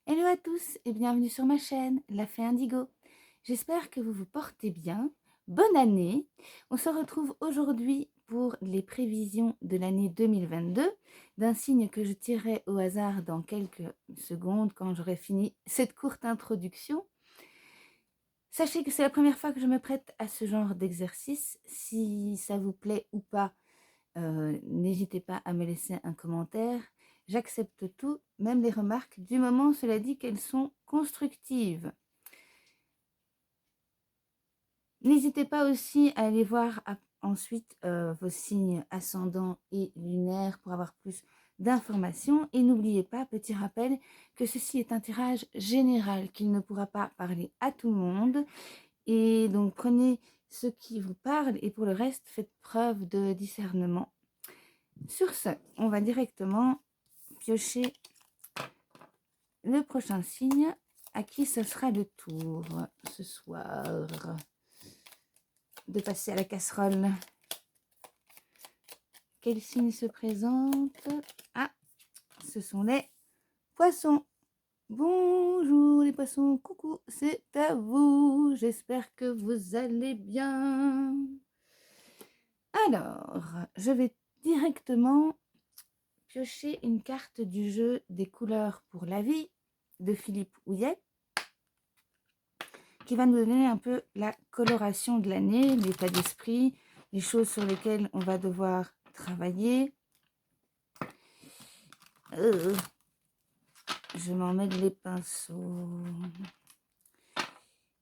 Hello à tous et bienvenue sur ma chaîne, La Fée Indigo. J'espère que vous vous portez bien. Bonne année! On se retrouve aujourd'hui pour les prévisions de l'année 2022, d'un signe que je tirerai au hasard dans quelques secondes quand j'aurai fini cette courte introduction. Sachez que c'est la première fois que je me prête à ce genre d'exercice. Si ça vous plaît ou pas, n'hésitez pas à me laisser un commentaire. J'accepte tout, même les remarques, du moment, cela dit, qu'elles sont constructives. N'hésitez pas aussi à aller voir ensuite vos signes ascendants et lunaires pour avoir plus d'informations. Et n'oubliez pas, petit rappel, que ceci est un tirage général, qu'il ne pourra pas parler à tout le monde. Et donc prenez ce qui vous parle et pour le reste, faites preuve de discernement. Sur ce, on va directement piocher le prochain signe. À qui ce sera le tour ce soir de passer à la casserole? Quel signe se présente? Ah, ce sont les poissons. Bonjour les poissons, coucou, c'est à vous. J'espère que vous allez bien. Alors, je vais directement piocher une carte du jeu des couleurs pour la vie de Philippe Houillet, qui va nous donner un peu la coloration de l'année, l'état d'esprit, les choses sur lesquelles on va devoir travailler. Je m'en mêle les pinceaux.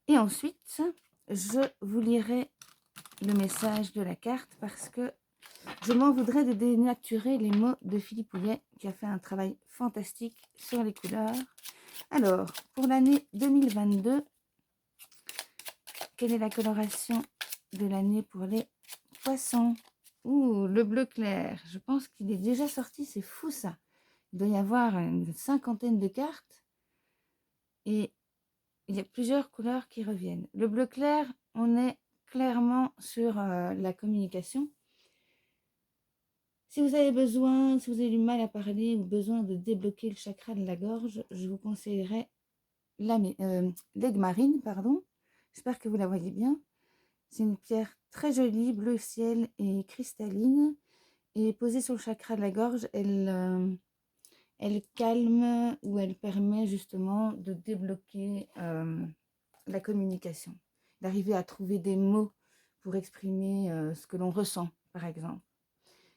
Et ensuite, je vous lirai le message de la carte parce que je m'en voudrais de dénaturer les mots de Philippe Houillet qui a fait un travail fantastique sur les couleurs. Alors, pour l'année 2022, quelle est la coloration de l'année pour les poissons? Ouh, le bleu clair. Je pense qu'il est déjà sorti, c'est fou ça. Il doit y avoir une cinquantaine de cartes et il y a plusieurs couleurs qui reviennent. Le bleu clair, on est clairement sur la communication. Si vous avez besoin, si vous avez du mal à parler ou besoin de débloquer le chakra de la gorge, je vous conseillerais l'aigue marine, pardon. J'espère que vous la voyez bien. C'est une pierre très jolie, bleu ciel et cristalline. Et posée sur le chakra de la gorge, elle calme ou elle permet justement de débloquer la communication, d'arriver à trouver des mots pour exprimer ce que l'on ressent, par exemple.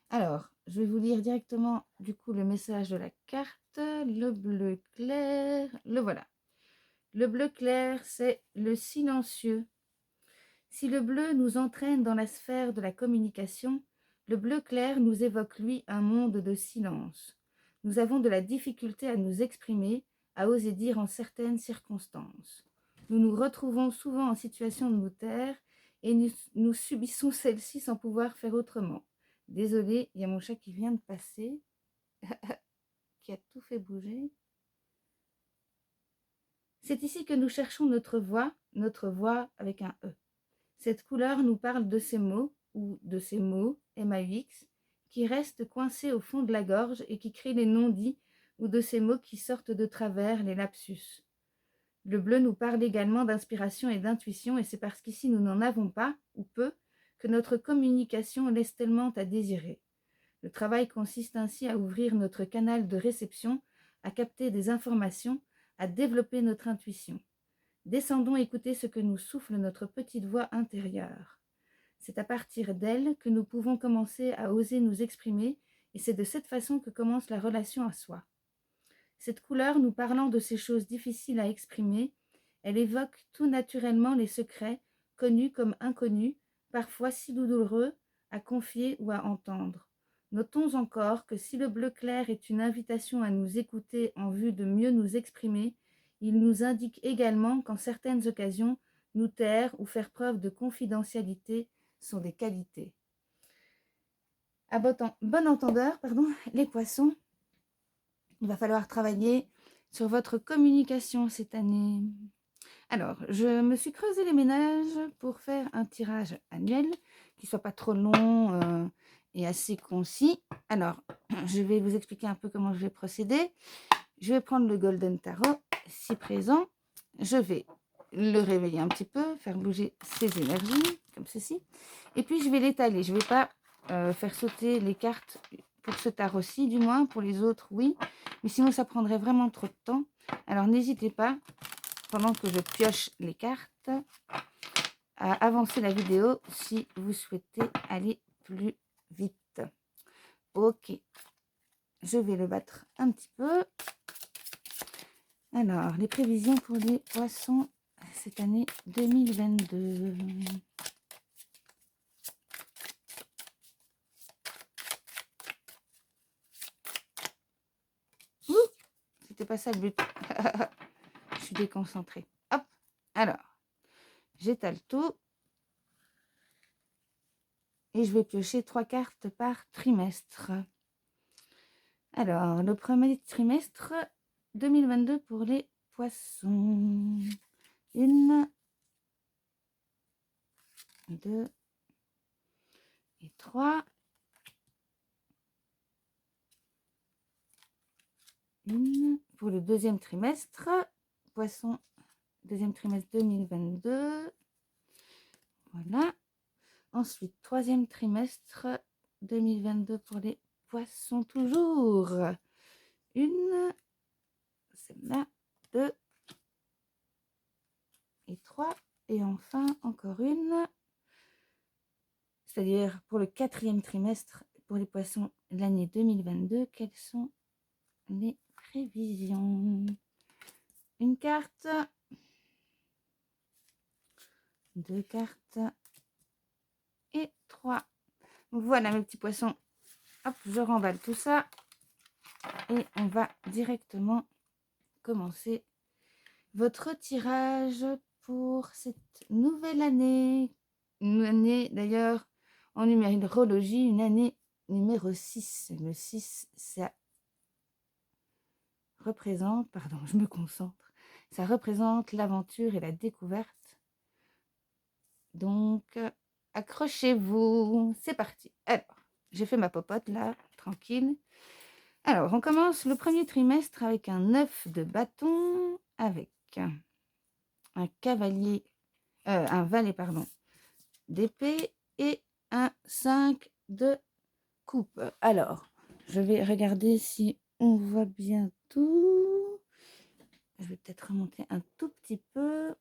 Alors, je vais vous lire directement du coup le message de la carte. Le bleu clair, le voilà. Le bleu clair, c'est le silencieux. Si le bleu nous entraîne dans la sphère de la communication, le bleu clair nous évoque, lui, un monde de silence. Nous avons de la difficulté à nous exprimer, à oser dire en certaines circonstances. Nous nous retrouvons souvent en situation de nous taire et nous subissons celle-ci sans pouvoir faire autrement. Désolée, il y a mon chat qui vient de passer, qui a tout fait bouger. C'est ici que nous cherchons notre voix avec un E. Cette couleur nous parle de ces mots, ou de ces mots, MAUX, qui restent coincés au fond de la gorge et qui créent les non-dits, ou de ces mots qui sortent de travers, les lapsus. Le bleu nous parle également d'inspiration et d'intuition, et c'est parce qu'ici nous n'en avons pas, ou peu, que notre communication laisse tellement à désirer. Le travail consiste ainsi à ouvrir notre canal de réception, à capter des informations, à développer notre intuition. Descendons écouter ce que nous souffle notre petite voix intérieure. C'est à partir d'elle que nous pouvons commencer à oser nous exprimer, et c'est de cette façon que commence la relation à soi. Cette couleur nous parlant de ces choses difficiles à exprimer, elle évoque tout naturellement les secrets, connus comme inconnus, parfois si douloureux à confier ou à entendre. Notons encore que si le bleu clair est une invitation à nous écouter en vue de mieux nous exprimer, il nous indique également qu'en certaines occasions, nous taire ou faire preuve de confidentialité sont des qualités. À bon entendeur, les poissons, il va falloir travailler sur votre communication cette année. Alors, je me suis creusé les ménages pour faire un tirage annuel qui ne soit pas trop long et assez concis. Alors, je vais vous expliquer un peu comment je vais procéder. Je vais prendre le Golden Tarot si présent, je vais le réveiller un petit peu, faire bouger ses énergies, comme ceci. Et puis, je vais l'étaler. Je ne vais pas faire sauter les cartes pour ce tarot-ci, du moins. Pour les autres, oui. Mais sinon, ça prendrait vraiment trop de temps. Alors, n'hésitez pas, pendant que je pioche les cartes, à avancer la vidéo si vous souhaitez aller plus vite. Ok. Je vais le battre un petit peu. Alors, les prévisions pour les poissons cette année 2022. Ouh, c'était pas ça le but. Je suis déconcentrée. Hop, alors, j'étale tout. Et je vais piocher 3 cartes par trimestre. Alors, le premier trimestre 2022 pour les poissons. 1, 2 et 3. Une pour le deuxième trimestre. Poisson, deuxième trimestre 2022. Voilà. Ensuite, troisième trimestre 2022 pour les poissons toujours. 1, celle-là, 2 et 3. Et enfin, encore une. C'est-à-dire pour le quatrième trimestre pour les poissons de l'année 2022. Quelles sont les prévisions? Une carte. 2 cartes. Et 3. Voilà mes petits poissons. Hop, je remballe tout ça. Et on va directement commencer votre tirage pour cette nouvelle année. Une année d'ailleurs en numérologie, une année numéro 6. Le 6, ça représente, pardon, je me concentre, ça représente l'aventure et la découverte. Donc, accrochez-vous, c'est parti. Alors, j'ai fait ma popote là, tranquille. Alors, on commence le premier trimestre avec un 9 de bâton, avec un cavalier, un valet, pardon, d'épée et un 5 de coupe. Alors, je vais regarder si on voit bien tout. Je vais peut-être remonter un tout petit peu.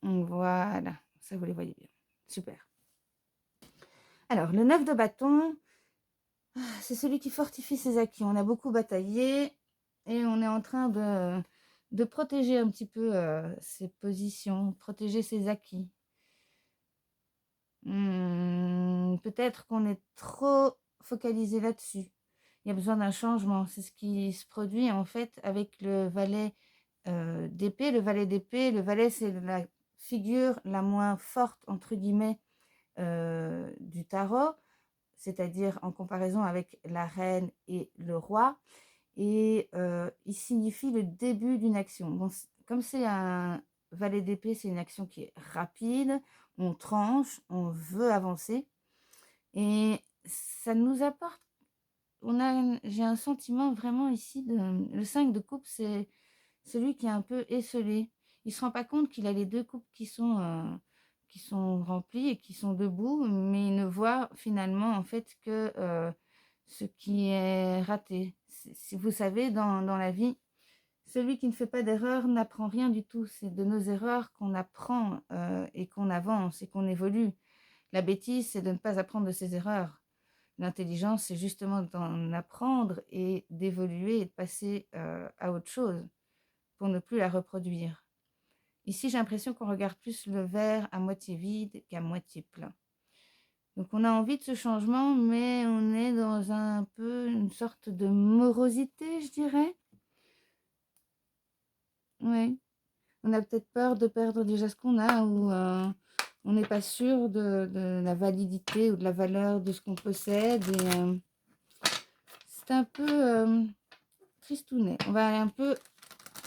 Voilà, ça vous les voyez bien. Super. Alors, le 9 de bâton, c'est celui qui fortifie ses acquis. On a beaucoup bataillé et on est en train de protéger un petit peu ses positions, protéger ses acquis. Peut-être qu'on est trop focalisé là-dessus. Il y a besoin d'un changement. C'est ce qui se produit en fait avec le valet d'épée. Le valet d'épée, le valet, c'est la figure la moins forte, entre guillemets, du tarot, c'est-à-dire en comparaison avec la reine et le roi. Et il signifie le début d'une action. Bon, comme c'est un valet d'épée, c'est une action qui est rapide, on tranche, on veut avancer. Et ça nous apporte, j'ai un sentiment vraiment ici, le 5 de coupe, c'est celui qui est un peu esselé. Il ne se rend pas compte qu'il a les 2 coupes qui sont remplies et qui sont debout, mais il ne voit finalement en fait que ce qui est raté. Si vous savez, dans la vie, celui qui ne fait pas d'erreur n'apprend rien du tout. C'est de nos erreurs qu'on apprend et qu'on avance et qu'on évolue. La bêtise, c'est de ne pas apprendre de ses erreurs. L'intelligence, c'est justement d'en apprendre et d'évoluer et de passer à autre chose pour ne plus la reproduire. Ici, j'ai l'impression qu'on regarde plus le verre à moitié vide qu'à moitié plein. Donc, on a envie de ce changement, mais on est dans un peu une sorte de morosité, je dirais. Oui. On a peut-être peur de perdre déjà ce qu'on a ou on n'est pas sûr de la validité ou de la valeur de ce qu'on possède. Et c'est un peu tristounet. On va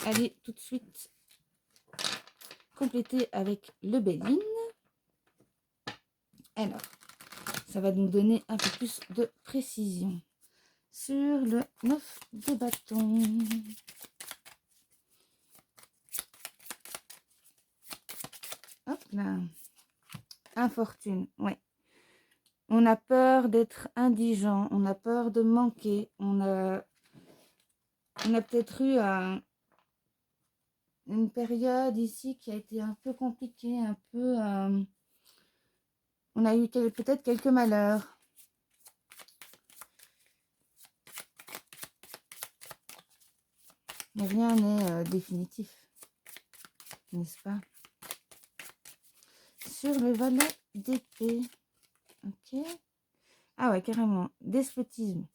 aller tout de suite compléter avec le Béline. Alors, ça va nous donner un peu plus de précision sur le 9 de bâton. là. Infortune, ouais. On a peur d'être indigent, on a peur de manquer, on a peut-être eu une période ici qui a été un peu compliquée, un peu... on a eu peut-être quelques malheurs. Mais rien n'est définitif, n'est-ce pas? Sur le valet d'épée. Ok. Ah ouais, carrément. Despotisme.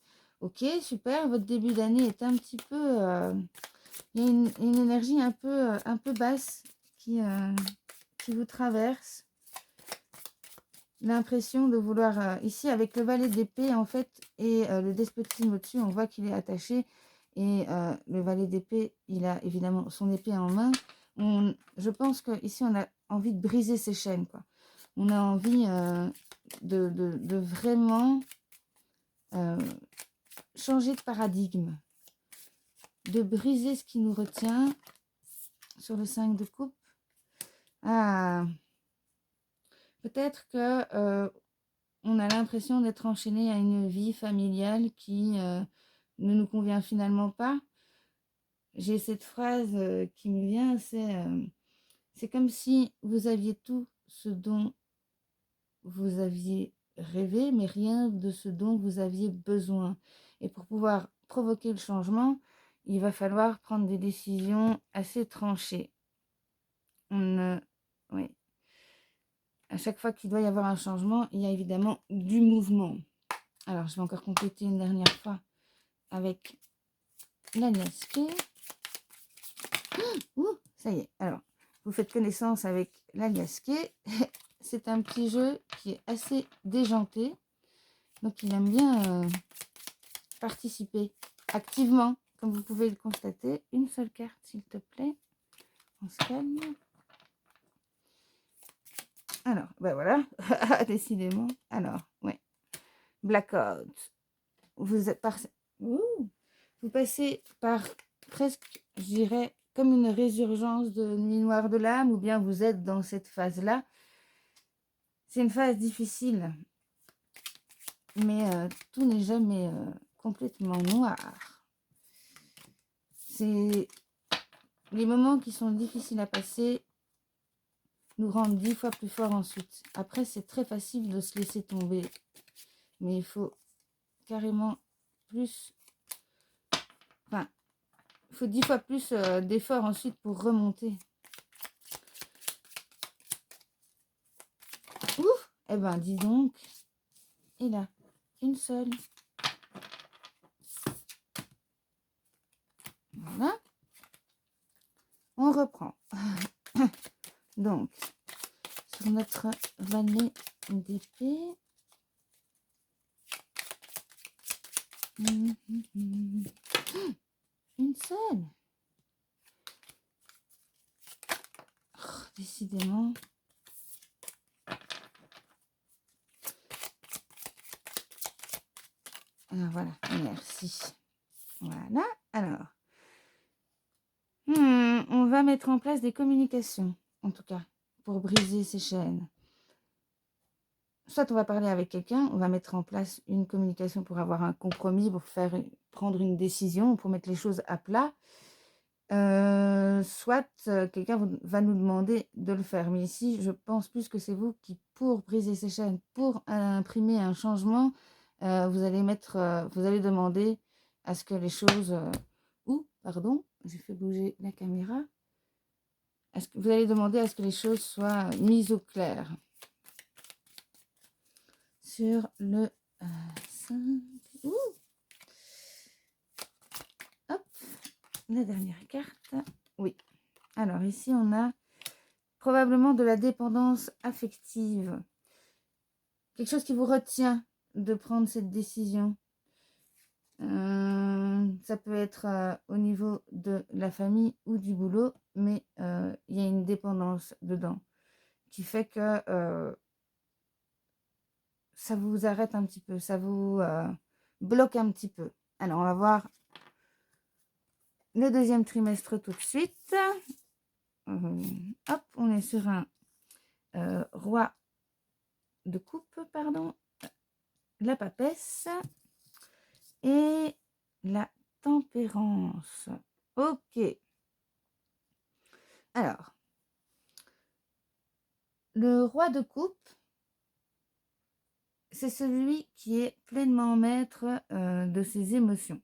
Ok, super. Votre début d'année est un petit peu... il y a une énergie un peu basse qui vous traverse. L'impression de vouloir... ici, avec le valet d'épée, en fait, et le despotisme au-dessus, on voit qu'il est attaché. Et le valet d'épée, il a évidemment son épée en main. Je pense qu'ici, on a envie de briser ses chaînes, quoi. On a envie de vraiment changer de paradigme, de briser ce qui nous retient sur le 5 de coupe. Ah, peut-être que on a l'impression d'être enchaîné à une vie familiale qui ne nous convient finalement pas. J'ai cette phrase qui me vient, c'est comme si vous aviez tout ce dont vous aviez rêvé, mais rien de ce dont vous aviez besoin. Et pour pouvoir provoquer le changement, il va falloir prendre des décisions assez tranchées. Oui. À chaque fois qu'il doit y avoir un changement, il y a évidemment du mouvement. Alors, je vais encore compléter une dernière fois avec la Niaske. Ouh, ça y est. Alors, vous faites connaissance avec la Niaske. C'est un petit jeu qui est assez déjanté. Donc, il aime bien participer activement, comme vous pouvez le constater. Une seule carte, s'il te plaît. On se calme. Alors, ben voilà, décidément. Alors, ouais. Blackout. Vous passez par presque, je dirais, comme une résurgence de nuit noire de l'âme, ou bien vous êtes dans cette phase-là. C'est une phase difficile, mais tout n'est jamais complètement noir. C'est les moments qui sont difficiles à passer nous rendent 10 fois plus forts ensuite. Après, c'est très facile de se laisser tomber, mais il faut carrément plus... Enfin, il faut 10 fois plus d'efforts ensuite pour remonter. Ouf! Eh ben, dis donc. Et là, une seule. Voilà. On reprend. Donc, sur notre valet d'épée. Une seule. Oh, décidément. Ah, voilà, merci. Voilà, alors. On va mettre en place des communications, en tout cas, pour briser ces chaînes. Soit on va parler avec quelqu'un, on va mettre en place une communication pour avoir un compromis, pour prendre une décision, pour mettre les choses à plat. Soit quelqu'un va nous demander de le faire. Mais ici, je pense plus que c'est vous qui, pour briser ces chaînes, pour imprimer un changement, vous allez demander à ce que les choses... pardon, j'ai fait bouger la caméra. Vous allez demander à ce que les choses soient mises au clair. Sur le 5... Hop, la dernière carte. Oui. Alors ici, on a probablement de la dépendance affective. Quelque chose qui vous retient de prendre cette décision. Ça peut être au niveau de la famille ou du boulot, mais il y a une dépendance dedans qui fait que ça vous arrête un petit peu, ça vous bloque un petit peu. Alors, on va voir le deuxième trimestre tout de suite. Hop, on est sur un roi de coupe, pardon, la papesse et la tempérance. Ok. Alors, le roi de coupe, c'est celui qui est pleinement maître de ses émotions.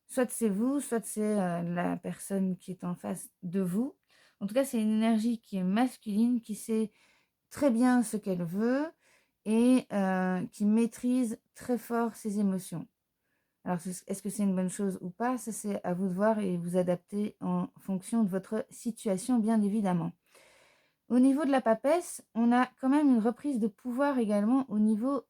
Soit c'est vous, soit c'est la personne qui est en face de vous. En tout cas, c'est une énergie qui est masculine, qui sait très bien ce qu'elle veut et qui maîtrise très fort ses émotions. Alors, est-ce que c'est une bonne chose ou pas? Ça, c'est à vous de voir et vous adapter en fonction de votre situation, bien évidemment. Au niveau de la papesse, on a quand même une reprise de pouvoir également au niveau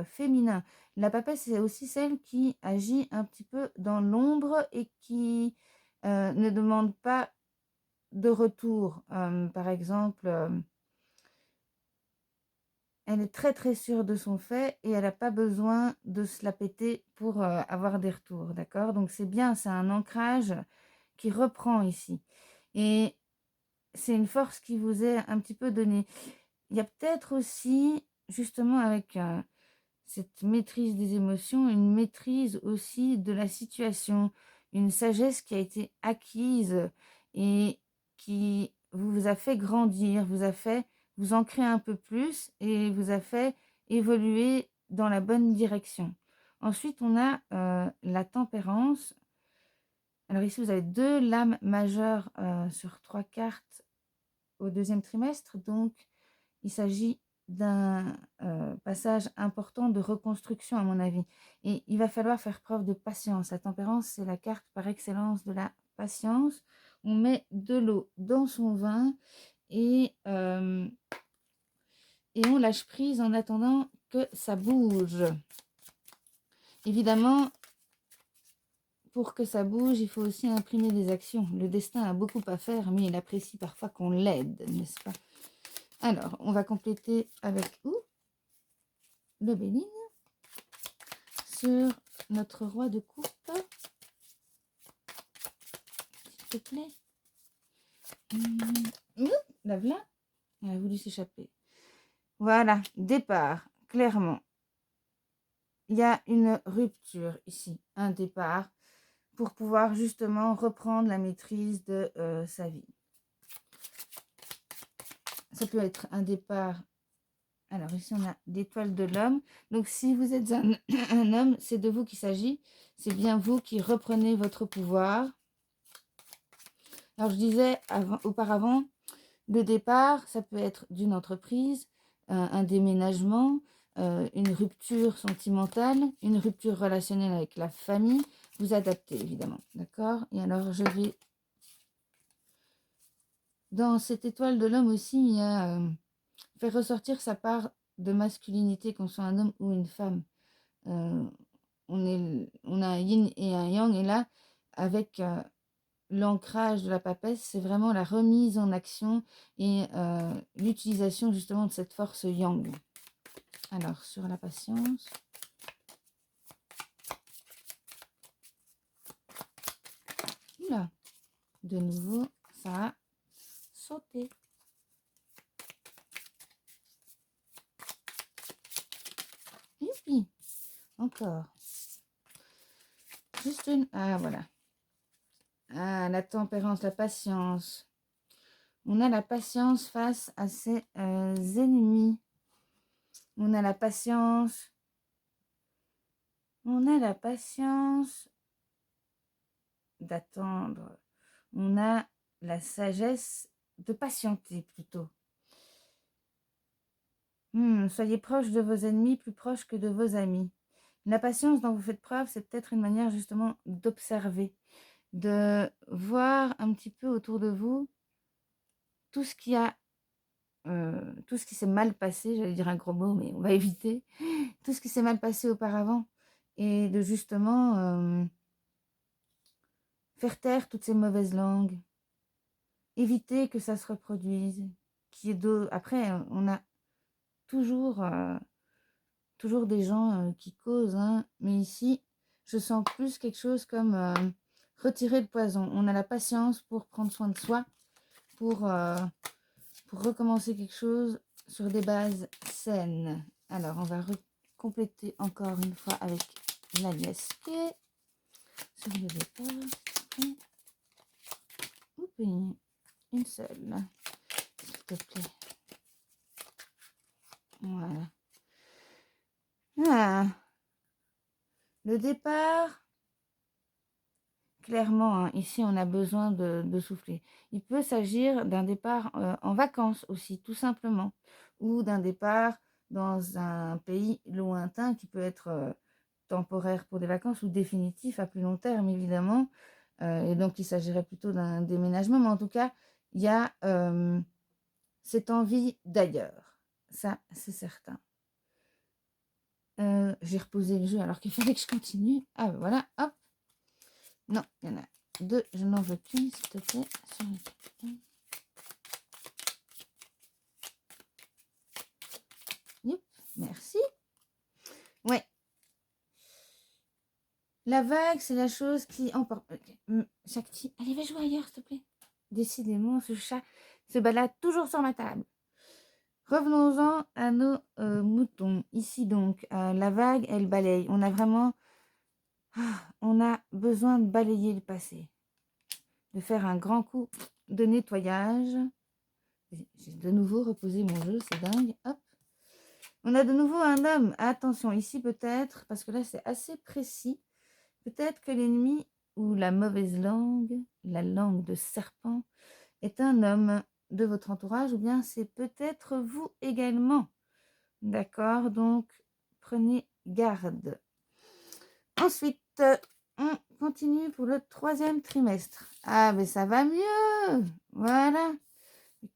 féminin. La papesse, c'est aussi celle qui agit un petit peu dans l'ombre et qui ne demande pas de retour. Par exemple, elle est très très sûre de son fait et elle n'a pas besoin de se la péter pour avoir des retours, d'accord? Donc c'est bien, c'est un ancrage qui reprend ici. Et c'est une force qui vous est un petit peu donnée. Il y a peut-être aussi, justement avec cette maîtrise des émotions, une maîtrise aussi de la situation, une sagesse qui a été acquise et qui vous a fait grandir, vous a fait vous ancrer un peu plus et vous a fait évoluer dans la bonne direction. Ensuite, on a la tempérance. Alors ici, vous avez 2 lames majeures sur 3 cartes au deuxième trimestre. Donc, il s'agit d'un passage important de reconstruction, à mon avis. Et il va falloir faire preuve de patience. La tempérance, c'est la carte par excellence de la patience. On met de l'eau dans son vin et on lâche prise en attendant que ça bouge. Évidemment, pour que ça bouge, il faut aussi imprimer des actions. Le destin a beaucoup à faire, mais il apprécie parfois qu'on l'aide, n'est-ce pas? Alors, on va compléter avec le Béline sur notre roi de coupe. S'il te plaît. La voilà. Elle a voulu s'échapper. Voilà, départ, clairement. Il y a une rupture ici, un départ, pour pouvoir justement reprendre la maîtrise de sa vie. Ça peut être un départ. Alors ici, on a l'étoile de l'homme. Donc, si vous êtes un homme, c'est de vous qu'il s'agit. C'est bien vous qui reprenez votre pouvoir. Alors, je disais auparavant, le départ, ça peut être d'une entreprise, un déménagement, une rupture sentimentale, une rupture relationnelle avec la famille. Vous adaptez, évidemment. D'accord? Et alors, je vais... Dans cette étoile de l'homme aussi, il y a faire ressortir sa part de masculinité, qu'on soit un homme ou une femme. On a un yin et un yang, et là, avec l'ancrage de la papesse, c'est vraiment la remise en action et l'utilisation justement de cette force yang. Alors, sur la patience. Là, de nouveau, ça a sauté. Youpi, encore. Juste une... Ah, voilà. Ah, la tempérance, la patience. On a la patience face à ses ennemis. On a la patience. On a la patience d'attendre. On a la sagesse de patienter plutôt. Soyez proche de vos ennemis, plus proche que de vos amis. La patience dont vous faites preuve, c'est peut-être une manière justement d'observer, de voir un petit peu autour de vous tout ce qui a, tout ce qui s'est mal passé, j'allais dire un gros mot, mais on va éviter, tout ce qui s'est mal passé auparavant, et de justement faire taire toutes ces mauvaises langues, éviter que ça se reproduise. Après, on a toujours, toujours des gens qui causent, hein, mais ici, je sens plus quelque chose comme retirer le poison. On a la patience pour prendre soin de soi, pour pour recommencer quelque chose sur des bases saines. Alors, on va compléter encore une fois avec l'alias P sur le départ. Oups, une seule, s'il te plaît. Voilà. Ah. Le départ, clairement, hein, ici, on a besoin de souffler. Il peut s'agir d'un départ en vacances aussi, tout simplement, ou d'un départ dans un pays lointain qui peut être temporaire pour des vacances ou définitif à plus long terme, évidemment. Et donc, il s'agirait plutôt d'un déménagement, mais en tout cas, il y a cette envie d'ailleurs. Ça, c'est certain. J'ai reposé le jeu alors qu'il fallait que je continue. Ah, voilà, hop. Non, il y en a deux, je n'en veux qu'une, s'il te plaît. Youp, merci. Ouais. La vague, c'est la chose qui emporte. Shakti, allez, va jouer ailleurs, s'il te plaît. Décidément, ce chat se balade toujours sur ma table. Revenons-en à nos moutons. Ici, donc, la vague, elle balaye. On a vraiment... on a besoin de balayer le passé. De faire un grand coup de nettoyage. J'ai de nouveau reposé mon jeu, c'est dingue. Hop. On a de nouveau un homme. Attention, ici peut-être, parce que là c'est assez précis, peut-être que l'ennemi ou la mauvaise langue, la langue de serpent, est un homme de votre entourage, ou bien c'est peut-être vous également. D'accord, donc prenez garde. Ensuite, on continue pour le 3e trimestre. Ah, mais ça va mieux. Voilà.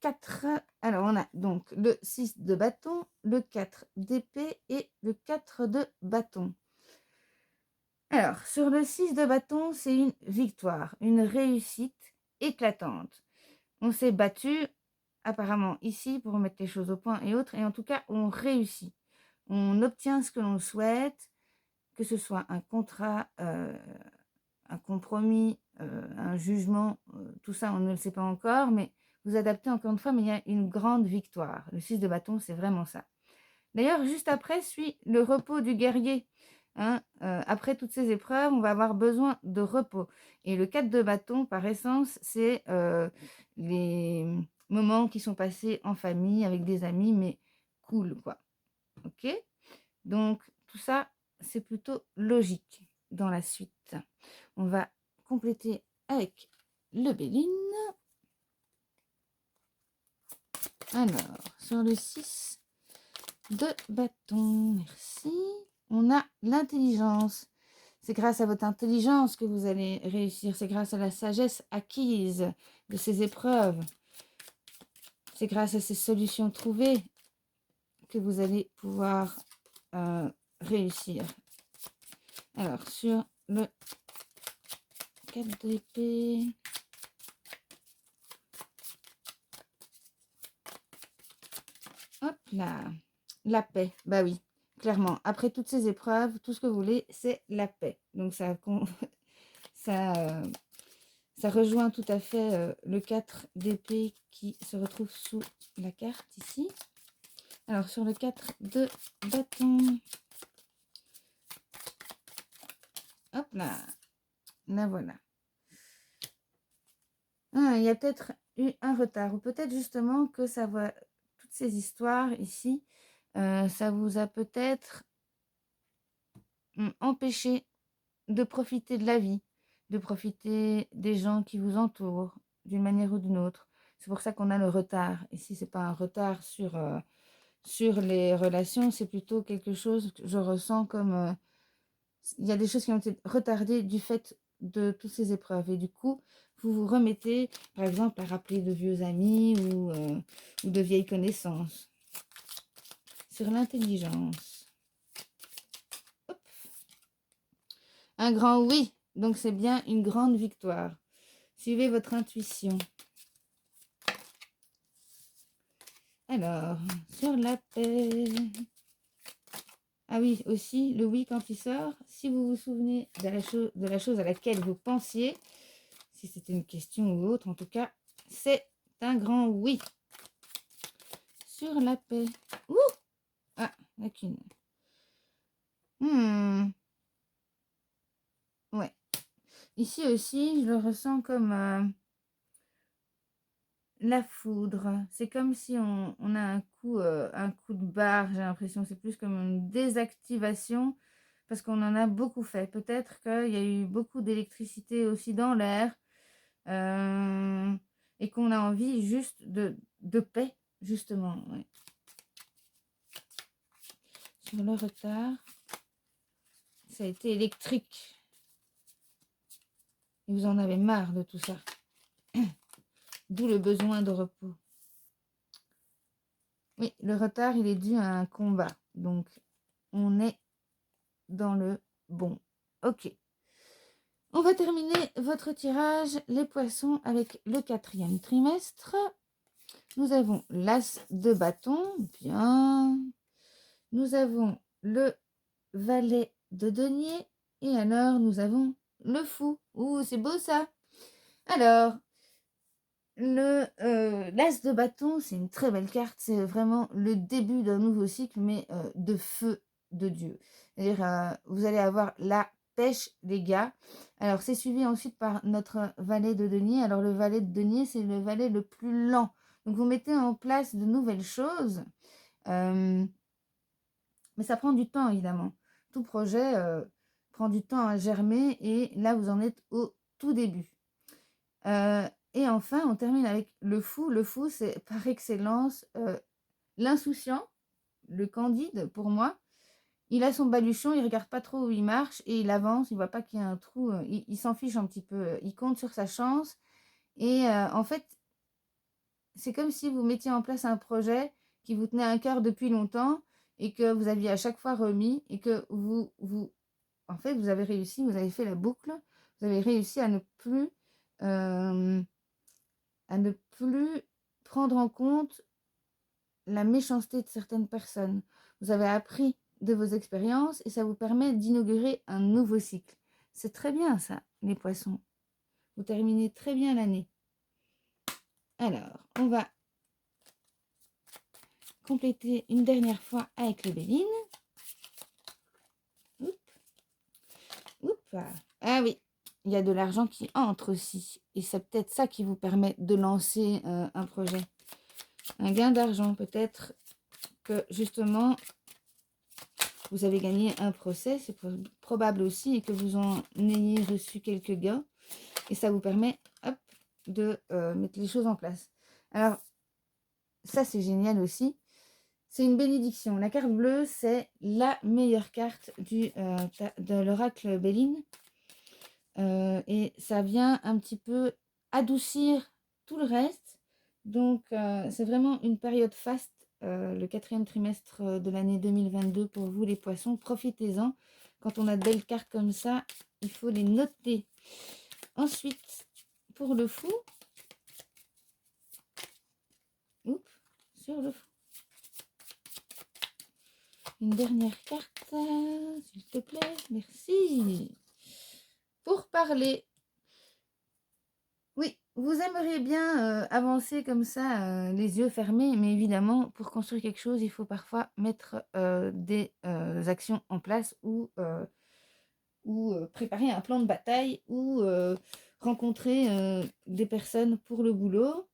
4. Alors, on a donc le 6 de bâton, le 4 d'épée et le 4 de bâton. Alors, sur le 6 de bâton, c'est une victoire, une réussite éclatante. On s'est battu, apparemment, ici, pour remettre les choses au point et autres, et en tout cas, on réussit. On obtient ce que l'on souhaite, que ce soit un contrat, un compromis, un jugement, tout ça, on ne le sait pas encore, mais vous adaptez encore une fois, mais il y a une grande victoire. Le 6 de bâton, c'est vraiment ça. D'ailleurs, juste après suit le repos du guerrier. Hein, après toutes ces épreuves, on va avoir besoin de repos. Et le 4 de bâton, par essence, c'est les moments qui sont passés en famille, avec des amis, mais cool, quoi. Ok? Donc, tout ça, c'est plutôt logique dans la suite. On va compléter avec le Béline. Alors, sur le 6 de bâton, merci. On a l'intelligence. C'est grâce à votre intelligence que vous allez réussir. C'est grâce à la sagesse acquise de ces épreuves. C'est grâce à ces solutions trouvées que vous allez pouvoir réussir. Alors, sur le 4 d'épée. Hop là. La paix. Bah oui, clairement. Après toutes ces épreuves, tout ce que vous voulez, c'est la paix. Donc ça, ça rejoint tout à fait le 4 d'épée qui se retrouve sous la carte ici. Alors, sur le 4 de bâton. Hop là. La voilà. Ah, il y a peut-être eu un retard. Ou peut-être justement que ça va... Toutes ces histoires ici, ça vous a peut-être empêché de profiter de la vie, de profiter des gens qui vous entourent d'une manière ou d'une autre. C'est pour ça qu'on a le retard. Ici, c'est pas un retard sur les relations, c'est plutôt quelque chose que je ressens comme... il y a des choses qui ont été retardées du fait de toutes ces épreuves. Et du coup, vous vous remettez, par exemple, à rappeler de vieux amis ou de vieilles connaissances. Sur l'intelligence. Hop. Un grand oui. Donc, c'est bien une grande victoire. Suivez votre intuition. Alors, sur la paix. Ah oui, aussi, le oui quand il sort, si vous vous souvenez de la chose à laquelle vous pensiez, si c'était une question ou autre, en tout cas, c'est un grand oui. sur la paix. Ouh! Ah, la qu'une. Ouais. Ici aussi, je le ressens comme la foudre. C'est comme si on a un coup de barre, j'ai l'impression. C'est plus comme une désactivation parce qu'on en a beaucoup fait. Peut-être qu'il y a eu beaucoup d'électricité aussi dans l'air et qu'on a envie juste de paix, justement. Ouais. Sur le retard, ça a été électrique. Et vous en avez marre de tout ça. D'où le besoin de repos. Oui, le retard, il est dû à un combat. Donc, on est dans le bon. Ok. On va terminer votre tirage, les poissons, avec le 4e trimestre. Nous avons l'as de bâton. Bien. Nous avons le valet de denier. Et alors, nous avons le fou. Ouh, c'est beau ça. Alors, l'as de bâton, c'est une très belle carte. C'est vraiment le début d'un nouveau cycle, mais de feu de Dieu. C'est-à-dire, vous allez avoir la pêche, les gars. Alors, c'est suivi ensuite par notre valet de denier. Alors, le valet de denier, c'est le valet le plus lent. Donc, vous mettez en place de nouvelles choses. Mais ça prend du temps, évidemment. Tout projet prend du temps à germer. Et là, vous en êtes au tout début. Et enfin, on termine avec le fou. Le fou, c'est par excellence l'insouciant, le candide pour moi. Il a son baluchon, il regarde pas trop où il marche et il avance, il voit pas qu'il y a un trou, il s'en fiche un petit peu, il compte sur sa chance. Et en fait, c'est comme si vous mettiez en place un projet qui vous tenait à cœur depuis longtemps et que vous aviez à chaque fois remis et que en fait, vous avez réussi, vous avez fait la boucle, vous avez réussi euh, à ne plus prendre en compte la méchanceté de certaines personnes. Vous avez appris de vos expériences et ça vous permet d'inaugurer un nouveau cycle. C'est très bien ça, les poissons. Vous terminez très bien l'année. Alors, on va compléter une dernière fois avec le Béline. Oups. Oups. Ah oui, il y a de l'argent qui entre aussi. Et c'est peut-être ça qui vous permet de lancer un projet. Un gain d'argent, peut-être que justement, vous avez gagné un procès, c'est probable aussi, et que vous en ayez reçu quelques gains. Et ça vous permet hop, de mettre les choses en place. Alors, ça c'est génial aussi. C'est une bénédiction. La carte bleue, c'est la meilleure carte de l'oracle Béline. Et ça vient un petit peu adoucir tout le reste. Donc, c'est vraiment une période faste, le 4e trimestre de l'année 2022 pour vous les poissons. Profitez-en. Quand on a de belles cartes comme ça, il faut les noter. Ensuite, pour le fou, oups, sur le fou. Une dernière carte, s'il te plaît. Merci. Pour parler. Oui, vous aimeriez bien avancer comme ça, les yeux fermés, mais évidemment, pour construire quelque chose, il faut parfois mettre des actions en place ou préparer un plan de bataille ou rencontrer des personnes pour le boulot,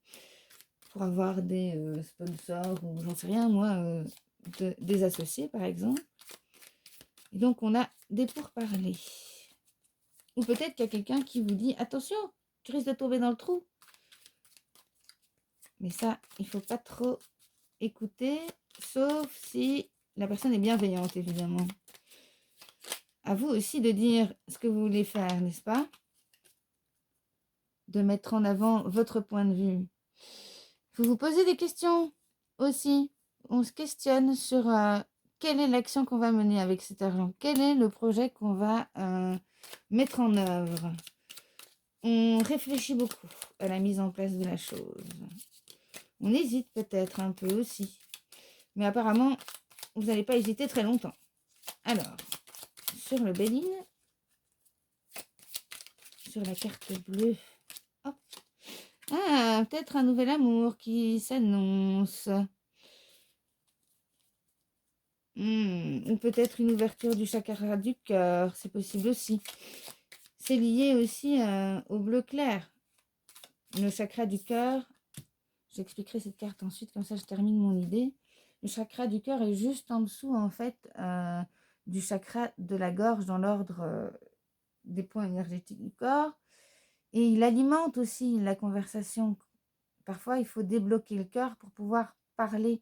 pour avoir des sponsors ou j'en sais rien, moi, des associés par exemple. Et donc, on a des pourparlers. Ou peut-être qu'il y a quelqu'un qui vous dit « Attention, tu risques de tomber dans le trou ». Mais ça, il ne faut pas trop écouter, sauf si la personne est bienveillante, évidemment. À vous aussi de dire ce que vous voulez faire, n'est-ce pas? De mettre en avant votre point de vue. Il faut vous poser des questions aussi. On se questionne sur quelle est l'action qu'on va mener avec cet argent. Quel est le projet qu'on va mettre en œuvre. On réfléchit beaucoup à la mise en place de la chose. On hésite peut-être un peu aussi. Mais apparemment, vous n'allez pas hésiter très longtemps. Alors, sur le Béline, sur la carte bleue, hop. Ah, peut-être un nouvel amour qui s'annonce. Ou peut-être une ouverture du chakra du cœur, c'est possible aussi. C'est lié aussi au bleu clair. Le chakra du cœur, j'expliquerai cette carte ensuite, comme ça je termine mon idée. Le chakra du cœur est juste en dessous, en fait, du chakra de la gorge dans l'ordre des points énergétiques du corps. Et il alimente aussi la conversation. Parfois, il faut débloquer le cœur pour pouvoir parler,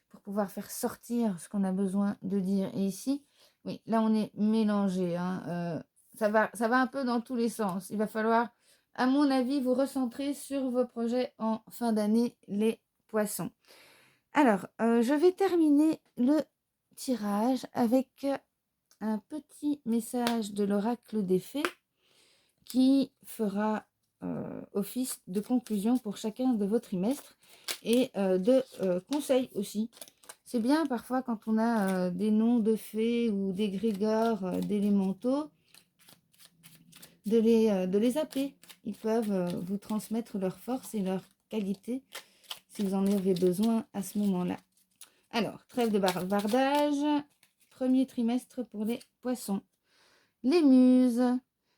pour pouvoir faire sortir ce qu'on a besoin de dire. Et ici, oui, là, on est mélangé. Ça va un peu dans tous les sens. Il va falloir, à mon avis, vous recentrer sur vos projets en fin d'année, les poissons. Alors, je vais terminer le tirage avec un petit message de l'oracle des fées qui fera office de conclusion pour chacun de vos trimestres et de conseils aussi. C'est bien parfois quand on a des noms de fées ou d'égrégores, d'élémentaux, de les appeler. Ils peuvent vous transmettre leur force et leur qualité si vous en avez besoin à ce moment-là. Alors, trêve de bavardage, premier trimestre pour les poissons. Les muses.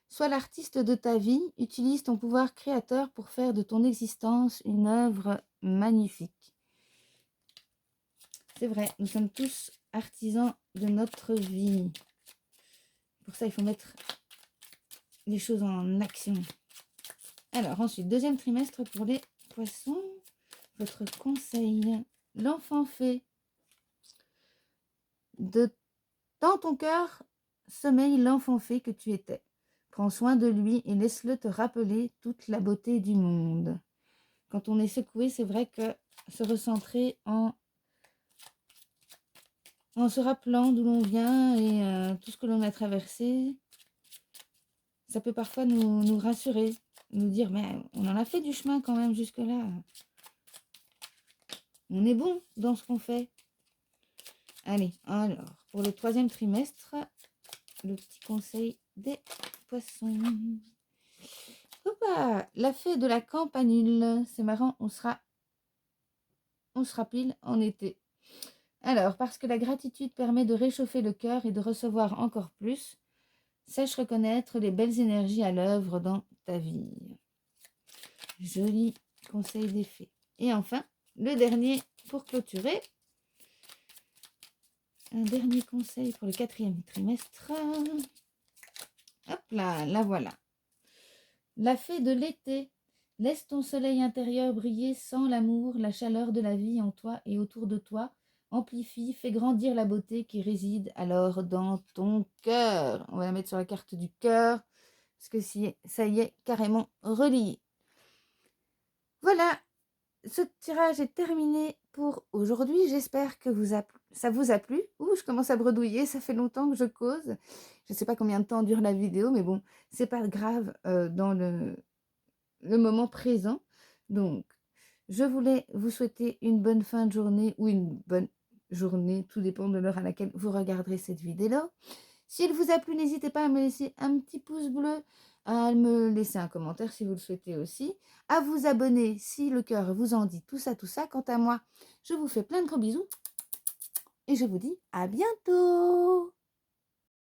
Sois l'artiste de ta vie, utilise ton pouvoir créateur pour faire de ton existence une œuvre magnifique. C'est vrai, nous sommes tous artisans de notre vie. Pour ça, il faut mettre les choses en action. Alors, ensuite, deuxième trimestre pour les poissons. Votre conseil, l'enfant fée. Dans ton cœur sommeille l'enfant fée que tu étais. Prends soin de lui et laisse-le te rappeler toute la beauté du monde. Quand on est secoué, c'est vrai que se recentrer en se rappelant d'où l'on vient et tout ce que l'on a traversé, ça peut parfois nous rassurer, nous dire, mais on en a fait du chemin quand même jusque-là. On est bon dans ce qu'on fait. Allez, alors, pour le troisième trimestre, le petit conseil des poissons. Hoppa, la fée de la campanule. C'est marrant, on sera pile en été. Alors, parce que la gratitude permet de réchauffer le cœur et de recevoir encore plus, sache reconnaître les belles énergies à l'œuvre dans ta vie. Joli conseil des fées. Et enfin, le dernier pour clôturer. Un dernier conseil pour le quatrième trimestre. Hop là, la voilà. La fée de l'été. Laisse ton soleil intérieur briller sans l'amour, la chaleur de la vie en toi et autour de toi. Amplifie, fais grandir la beauté qui réside alors dans ton cœur. On va la mettre sur la carte du cœur, parce que ça y est carrément relié. Voilà, ce tirage est terminé pour aujourd'hui. J'espère que ça vous a plu. Ouh, je commence à bredouiller, ça fait longtemps que je cause. Je ne sais pas combien de temps dure la vidéo, mais bon, c'est pas grave dans le moment présent. Donc, je voulais vous souhaiter une bonne fin de journée ou une bonne journée, tout dépend de l'heure à laquelle vous regarderez cette vidéo. S'il vous a plu, n'hésitez pas à me laisser un petit pouce bleu, à me laisser un commentaire si vous le souhaitez aussi, à vous abonner si le cœur vous en dit tout ça, tout ça. Quant à moi, je vous fais plein de gros bisous et je vous dis à bientôt.